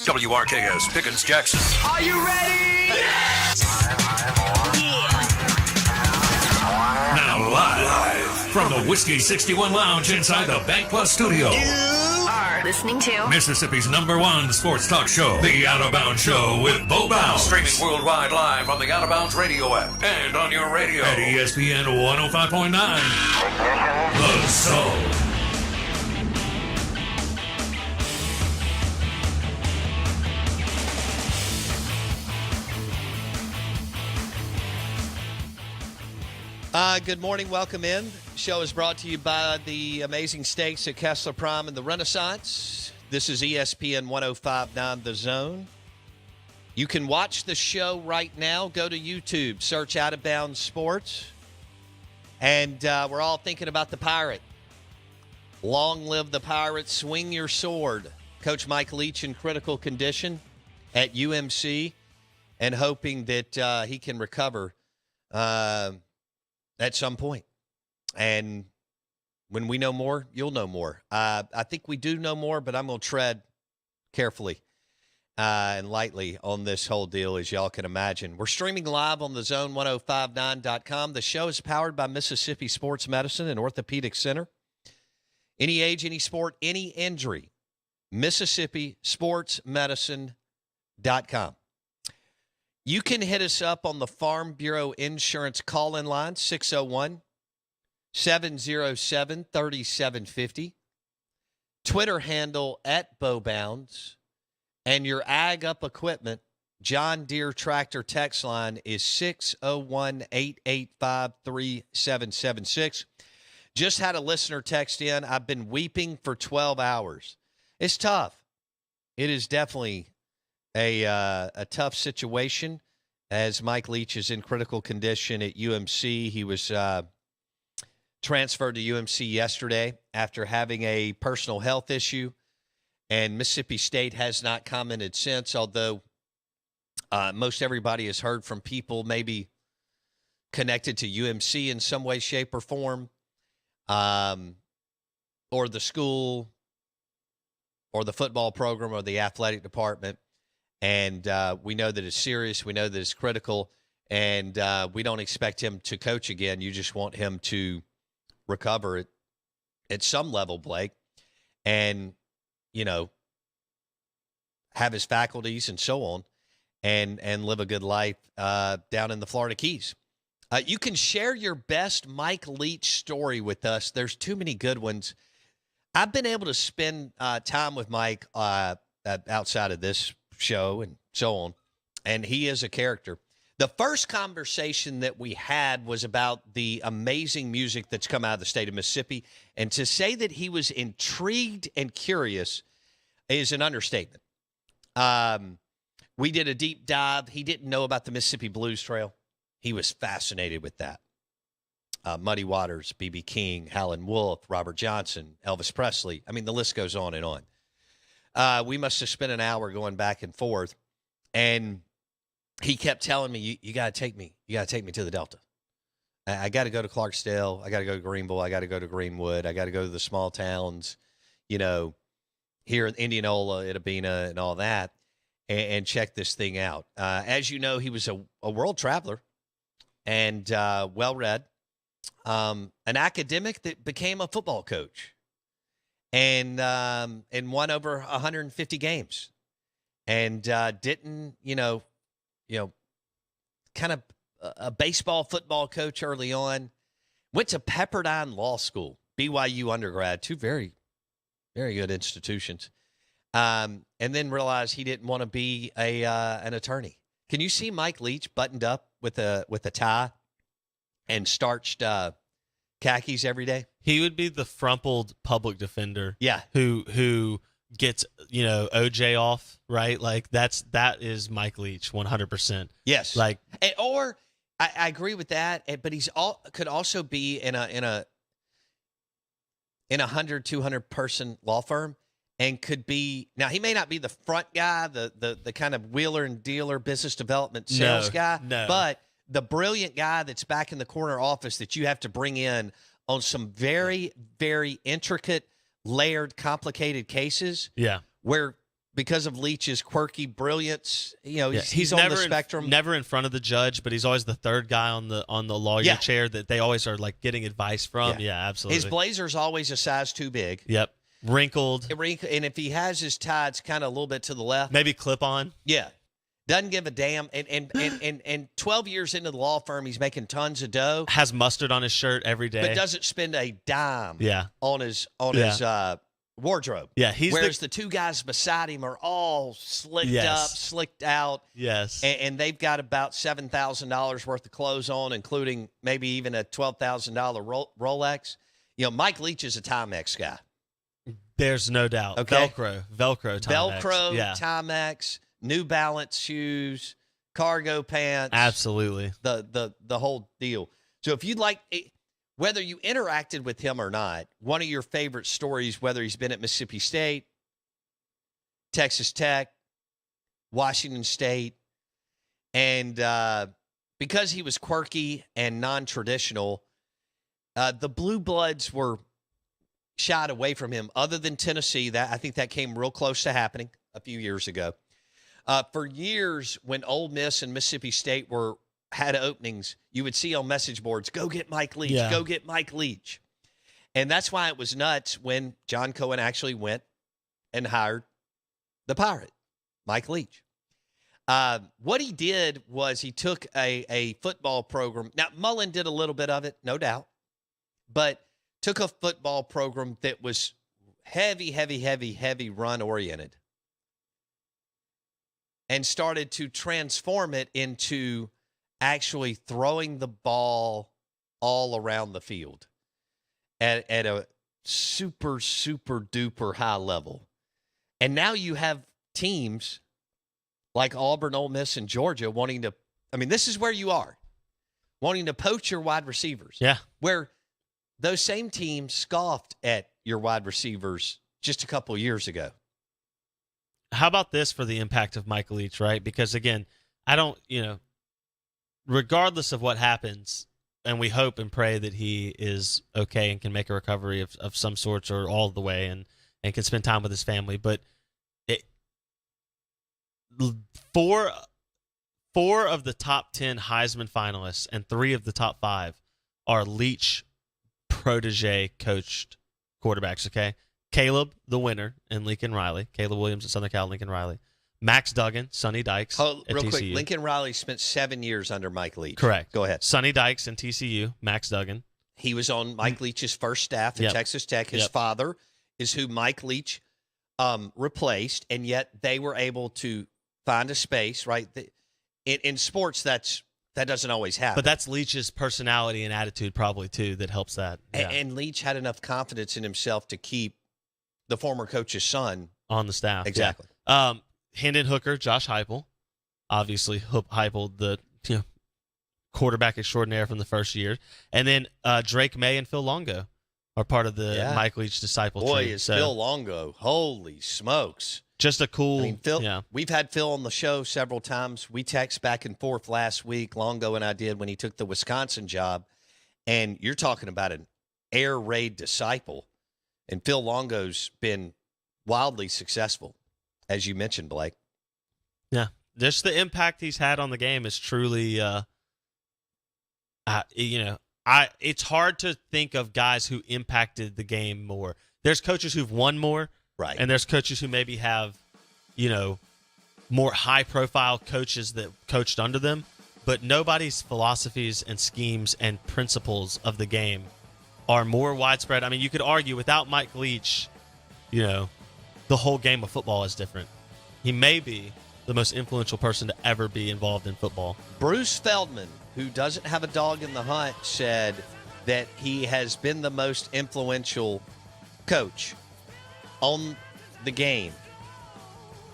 WRKS Pickens Jackson. Are you ready? Yes! Now live from the Whiskey 61 Lounge inside the BankPlus Studio. You are listening to Mississippi's #1 sports talk show, The Out of Bounds Show with Bo Bounds. Streaming worldwide live on the Out of Bounds radio app and on your radio at ESPN 105.9. The Zone. Good morning. Welcome in. The show is brought to you by the amazing steaks at Kessler Prime and the Renaissance. This is ESPN 105.9 The Zone. You can watch the show right now. Go to YouTube. Search Out of Bounds Sports. And we're all thinking about the Pirate. Long live the Pirate. Swing your sword. Coach Mike Leach in critical condition at UMC and hoping that he can recover at some point. And when we know more, you'll know more. I think we do know more, but I'm going to tread carefully and lightly on this whole deal, as y'all can imagine. We're streaming live on the Zone1059.com. The show is powered by Mississippi Sports Medicine and Orthopedic Center. Any age, any sport, any injury, MississippiSportsMedicine.com. You can hit us up on the Farm Bureau Insurance call-in line, 601-707-3750. Twitter handle at BoBounds. And your Ag Up Equipment, John Deere Tractor text line is 601-885-3776. Just had a listener text in, I've been weeping for 12 hours. It's tough. It is definitely a tough situation as Mike Leach is in critical condition at UMC. He was transferred to UMC yesterday after having a personal health issue, and Mississippi State has not commented since, although most everybody has heard from people maybe connected to UMC in some way, shape, or form, or the school, or the football program, or the athletic department. And we know that it's serious. We know that it's critical. And we don't expect him to coach again. You just want him to recover at some level, Blake, and, you know, have his faculties and so on, and live a good life down in the Florida Keys. You can share your best Mike Leach story with us. There's too many good ones. I've been able to spend time with Mike outside of this show and so on, and he is a character. The first conversation that we had was about the amazing music that's come out of the state of Mississippi, and to say that he was intrigued and curious is an understatement. We did a deep dive. He didn't know about the Mississippi Blues Trail. He was fascinated with that. Muddy Waters, B.B. King, Howlin' Wolf, Robert Johnson, Elvis Presley. I mean, the list goes on and on. We must have spent an hour going back and forth, and he kept telling me, you got to take me. You got to take me to the Delta. I got to go to Clarksdale. I got to go to Greenville. I got to go to Greenwood. I got to go to the small towns, you know, here in Indianola, Itabena, and all that, and check this thing out. As you know, he was a world traveler and well-read, an academic that became a football coach. And won over 150 games, and didn't, kind of a baseball, football coach early on. Went to Pepperdine Law School, BYU undergrad, two very, very good institutions, and then realized he didn't want to be an attorney. Can you see Mike Leach buttoned up with a tie and starched khakis every day? He would be the frumpled public defender. Yeah. Who gets, OJ off, right? Like that is Mike Leach 100%. Yes. Like, or I agree with that, but could also be in a 100, 200 person law firm, and could be, now he may not be the front guy, the kind of wheeler and dealer business development sales guy, but the brilliant guy that's back in the corner office that you have to bring in on some very, very intricate, layered, complicated cases. Yeah. Where because of Leach's quirky brilliance, he's on never the spectrum. Never in front of the judge, but he's always the third guy on the lawyer chair that they always are like getting advice from. Yeah, absolutely. His blazer's always a size too big. Yep. Wrinkled. And if he has his tie, it's kind of a little bit to the left. Maybe clip on. Yeah. Doesn't give a damn. And 12 years into the law firm, he's making tons of dough. Has mustard on his shirt every day. But doesn't spend a dime on his wardrobe. Yeah, whereas the two guys beside him are all slicked up, slicked out. Yes. And they've got about $7,000 worth of clothes on, including maybe even a $12,000 Rolex. Mike Leach is a Timex guy. There's no doubt. Okay. Velcro Timex. Timex, New Balance shoes, cargo pants. Absolutely. The whole deal. So if you'd like, whether you interacted with him or not, one of your favorite stories, whether he's been at Mississippi State, Texas Tech, Washington State, and because he was quirky and non-traditional, the Blue Bloods were shied away from him. Other than Tennessee, I think that came real close to happening a few years ago. For years, when Ole Miss and Mississippi State had openings, you would see on message boards, go get Mike Leach, go get Mike Leach. And that's why it was nuts when John Cohen actually went and hired the Pirate, Mike Leach. What he did was he took a football program. Now, Mullen did a little bit of it, no doubt, but took a football program that was heavy run-oriented and started to transform it into actually throwing the ball all around the field at a super duper high level. And now you have teams like Auburn, Ole Miss, and Georgia wanting to – this is where you are, wanting to poach your wide receivers. Yeah. Where those same teams scoffed at your wide receivers just a couple of years ago. How about this for the impact of Mike Leach, right? Because, again, I don't – regardless of what happens, and we hope and pray that he is okay and can make a recovery of some sorts or all the way and can spend time with his family. But four of the top 10 Heisman finalists and 3 of the top 5 are Leach protege coached quarterbacks, okay? Caleb, the winner, and Lincoln Riley. Caleb Williams at Southern Cal, Lincoln Riley. Max Duggan, Sonny Dykes at real TCU. Quick, Lincoln Riley spent 7 years under Mike Leach. Correct. Go ahead. Sonny Dykes and TCU, Max Duggan. He was on Mike Leach's first staff at Texas Tech. His father is who Mike Leach replaced, and yet they were able to find a space, right? In sports, that doesn't always happen. But that's Leach's personality and attitude probably, too, that helps that. Yeah. And Leach had enough confidence in himself to keep the former coach's son on the staff. Exactly. Yeah. Hendon Hooker, Josh Heupel, obviously Heupel, the quarterback extraordinaire from the first year, and then Drake May and Phil Longo are part of the Mike Leach disciple tree. Boy, is Phil Longo! Holy smokes! Just a cool. Phil. We've had Phil on the show several times. We text back and forth last week. Longo and I did when he took the Wisconsin job, and you're talking about an air raid disciple, and Phil Longo's been wildly successful. As you mentioned, Blake. Yeah, just the impact he's had on the game is truly, it's hard to think of guys who impacted the game more. There's coaches who've won more, right? And there's coaches who maybe have, more high-profile coaches that coached under them, but nobody's philosophies and schemes and principles of the game are more widespread. I mean, you could argue without Mike Leach, the whole game of football is different. He may be the most influential person to ever be involved in football. Bruce Feldman, who doesn't have a dog in the hunt, said that he has been the most influential coach on the game.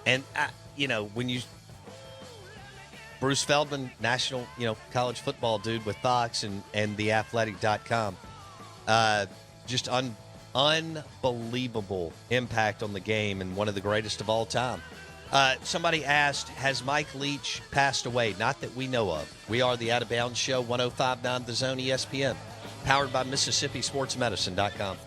And, Bruce Feldman, national, college football dude with Fox and theathletic.com, just unbelievable impact on the game and one of the greatest of all time. Somebody asked, has Mike Leach passed away? Not that we know of. We are the Out of Bounds Show, 105.9 The Zone ESPN, powered by MississippiSportsMedicine.com.